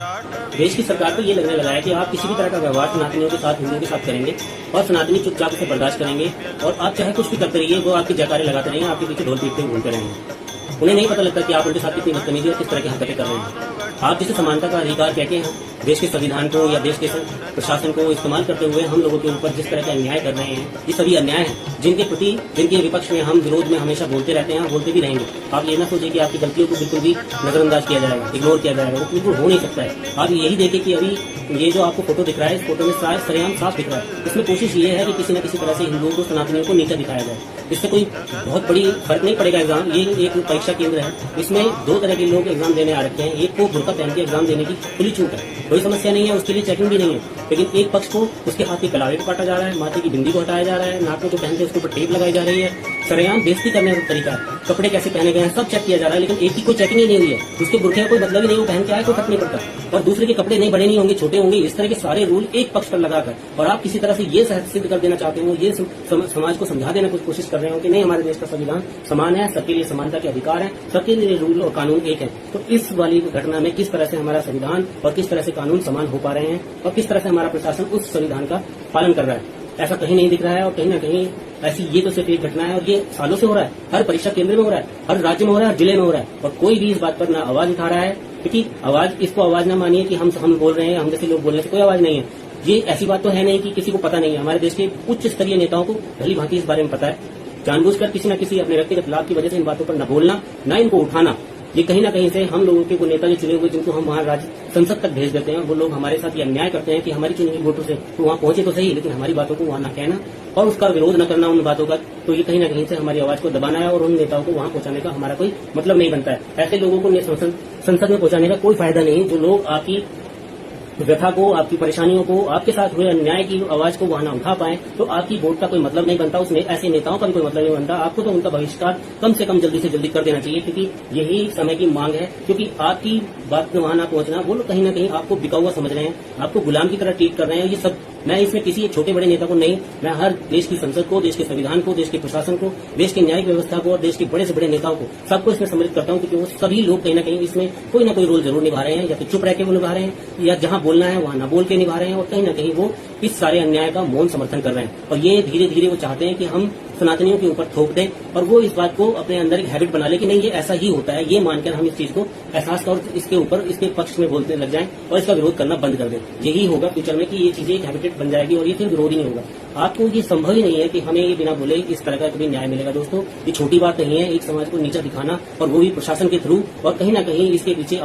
देश की सरकार को ये लगने लगा है कि आप किसी भी तरह का व्यवहार सनातनियों के साथ, हिंदुओं के साथ करेंगे और सनातनी चुपचाप उसे बर्दाश्त करेंगे और आप चाहे कुछ भी करते रहिए, वो आपकी जयकारे लगाते रहेंगे, आपके पीछे ढोल पीटते हुए घूमते रहेंगे। उन्हें नहीं पता लगता कि आप उनके साथ कितनी बदतमीजी और किस तरह की हरकतें कर रहे हैं। आप जिसे समानता का अधिकार कहते हैं, देश के संविधान को या देश के प्रशासन को इस्तेमाल करते हुए हम लोगों के ऊपर जिस तरह के अन्याय कर रहे हैं, ये सभी अन्याय है जिनके प्रति, जिनके विपक्ष में हम विरोध में हमेशा बोलते रहते हैं, बोलते भी रहेंगे। आप ये ना सोचिए कि आपकी गलतियों को बिल्कुल भी नजरअंदाज किया जाएगा, इग्नोर किया जाएगा, वो बिल्कुल हो नहीं सकता है। आप यही देखें कि अभी ये जो आपको फोटो दिख रहा है, इस फोटो में सरेआम साफ दिख रहा है। इसमें कोशिश ये है कि किसी न किसी तरह से हिंदुओं को, सनातनियों को नीचा दिखाया जाए। इससे कोई बहुत बड़ी फर्क नहीं पड़ेगा। एग्जाम, ये एक परीक्षा केंद्र है, इसमें दो तरह के लोग एग्जाम देने आ रखे हैं। एक को बुर्का पहन के एग्जाम देने की खुली छूट है, कोई समस्या नहीं है, उसके लिए चेकिंग भी नहीं है। लेकिन एक पक्ष को उसके हाथ के कलावे को काटा जा रहा है, माथे की बिंदी को हटाया जा रहा है, नाक में जो पहनते हैं उसके ऊपर टेप लगाई जा रही है। सरेआम बेइज्जती करने का तरीका है। कपड़े कैसे पहने गए हैं सब चेक किया जा रहा है, लेकिन एक की कोई चेकिंग ही नहीं हुई है। उसके बुरखे का कोई मतलब ही नहीं, वो पहन के आए कोई फर्क नहीं पड़ता। और दूसरे के कपड़े नहीं, बड़े नहीं होंगे, छोटे होंगे, इस तरह के सारे रूल एक पक्ष पर लगाकर और आप किसी तरह से ये सिद्ध कर देना चाहते हो, ये समाज को समझा देना कुछ कोशिश कर रहे हो कि नहीं, हमारे देश का संविधान समान है, सबके लिए समानता के अधिकार है, सबके लिए रूल और कानून एक है। तो इस वाली घटना में किस तरह से हमारा संविधान और किस तरह से कानून समान हो पा रहे हैं और किस तरह से हमारा प्रशासन उस संविधान का पालन कर रहा है, ऐसा कहीं नहीं दिख रहा है। और कहीं न कहीं ऐसी ये तो सिर्फ एक घटना है और ये सालों से हो रहा है, हर परीक्षा केंद्र में हो रहा है, हर राज्य में हो रहा है, हर जिले में हो रहा है और कोई भी इस बात पर ना आवाज उठा रहा है। क्योंकि इसको आवाज ना मानिए कि हम बोल रहे हैं, हम जैसे लोग बोलने से कोई आवाज नहीं है। ये ऐसी बात तो है नहीं कि किसी को पता नहीं है। हमारे देश के उच्च स्तरीय नेताओं को भली भांति इस बारे में पता है। जानबूझकर किसी न किसी अपने व्यक्तिगत लाभ की वजह से इन बातों पर न बोलना, न इनको उठाना, ये कहीं ना कहीं से हम लोगों के वो नेता जो चुने हुए, जिनको हम वहां राज्य संसद तक भेज देते हैं, वो लोग हमारे साथ ये अन्याय करते हैं कि हमारी चुनी हुई वोटों से तो वहां पहुंचे तो सही, लेकिन हमारी बातों को वहां न कहना और उसका विरोध न करना उन बातों का, तो ये कहीं ना कहीं से हमारी आवाज को दबाना है और उन नेताओं को वहां पहुंचाने का हमारा कोई मतलब नहीं बनता है। ऐसे लोगों को संसद में पहुंचाने का कोई फायदा नहीं, जो लोग आपकी व्यथा को, आपकी परेशानियों को, आपके साथ हुए अन्याय की आवाज को वहां न उठा पाए, तो आपकी वोट का कोई मतलब नहीं बनता, उसमें ऐसे नेताओं का भी कोई मतलब नहीं बनता। आपको तो उनका बहिष्कार कम से कम जल्दी से जल्दी कर देना चाहिए, क्योंकि यही समय की मांग है। क्योंकि आपकी बात में वहां ना पहुंचना, वो लोग कहीं ना कहीं आपको बिका हुआ समझ रहे हैं, आपको गुलाम की तरह ट्रीट कर रहे हैं। ये सब, मैं इसमें किसी छोटे बड़े नेता को नहीं, मैं हर देश की संसद को, देश के संविधान को, देश के प्रशासन को, देश की न्यायिक व्यवस्था को और देश के बड़े से बड़े नेताओं को, सबको इसमें सम्मिलित करता हूं, क्योंकि वो सभी लोग कहीं ना कहीं इसमें कोई ना कोई रोल जरूर निभा रहे हैं, या तो चुप रह के वो निभा रहे हैं, या जहां बोलना है वहां ना बोल के निभा रहे हैं, और कहीं ना कहीं वो इस सारे अन्याय का मौन समर्थन कर रहे हैं। और ये धीरे धीरे वो चाहते हैं कि हम सनातनियों के ऊपर थोप दें और वो इस बात को अपने अंदर एक हैबिट बना ले कि नहीं, ये ऐसा ही होता है, ये मानकर हम इस चीज को एहसास कर इसके ऊपर, इसके पक्ष में बोलते लग जाएं और इसका विरोध करना बंद कर दें। यही होगा फ्यूचर में कि ये चीजें एक हैबिटेट बन जाएगी और ये फिर विरोध ही नहीं होगा। आपको ये संभव ही नहीं है कि हमें ये बिना बोले इस तरह का कभी न्याय मिलेगा। दोस्तों, ये छोटी बात नहीं है एक समाज को नीचा दिखाना, और वो भी प्रशासन के थ्रू, और कहीं ना कहीं इसके पीछे